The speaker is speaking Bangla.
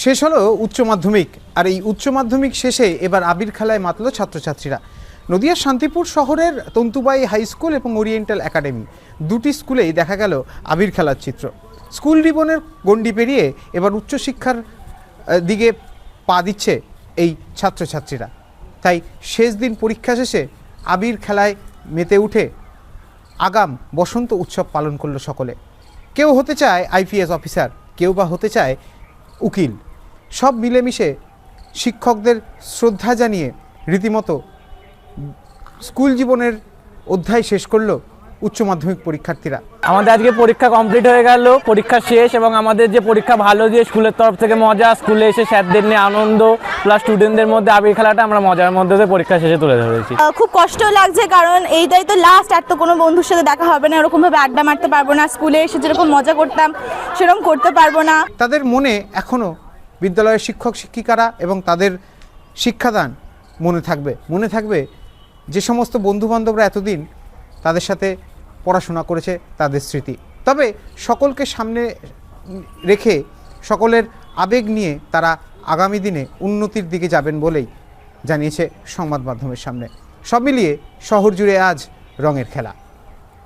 শেষ হলো উচ্চ মাধ্যমিক, আর এই উচ্চ মাধ্যমিক শেষে এবার আবির খেলায় মাতল ছাত্রছাত্রীরা। নদিয়ার শান্তিপুর শহরের তন্তুবাই হাই স্কুল এবং ওরিয়েন্টাল একাডেমি দুটি স্কুলেই দেখা গেল আবির খেলার চিত্র। স্কুল জীবনের গণ্ডি পেরিয়ে এবার উচ্চশিক্ষার দিকে পা দিচ্ছে এই ছাত্রছাত্রীরা। তাই শেষ দিন পরীক্ষা শেষে আবির খেলায় মেতে উঠে আগাম বসন্ত উৎসব পালন করল সকলে। কেউ হতে চায় আইপিএস অফিসার, কেউ বা হতে চায় উকিল। সব মিলেমিশে শিক্ষকদের শ্রদ্ধা জানিয়ে রীতিমতো স্কুল জীবনের অধ্যায় শেষ করলো উচ্চ মাধ্যমিক পরীক্ষার্থীরা। আমাদের আজকে পরীক্ষা কমপ্লিট হয়ে গেল, পরীক্ষা শেষ, এবং আমাদের যে পরীক্ষা ভালো দিয়ে স্কুলের তরফ থেকে মজা, স্কুলে এসে স্যারদের নিয়ে আনন্দ, প্লাস স্টুডেন্টদের মধ্যে আবির খেলাটা আমরা মজার মধ্যে দিয়ে পরীক্ষা শেষে তুলে ধরেছি। খুব কষ্ট লাগছে, কারণ এইটাই তো লাস্ট, আর তো কোনো বন্ধুর সাথে দেখা হবে না, এরকমভাবে আড্ডা মারতে পারবো না, স্কুলে এসে যেরকম মজা করতাম সেরকম করতে পারবো না। তাদের মনে এখনও বিদ্যালয়ের শিক্ষক শিক্ষিকারা এবং তাদের শিক্ষাদান মনে থাকবে যে সমস্ত বন্ধুবান্ধবরা এতদিন তাদের সাথে পড়াশোনা করেছে, তাদের স্মৃতি। তবে সকলকে সামনে রেখে সকলের আবেগ নিয়ে তারা আগামী দিনে উন্নতির দিকে যাবেন বলেই জানিয়েছে সংবাদ মাধ্যমের সামনে। সব মিলিয়ে শহর জুড়ে আজ রঙের খেলা।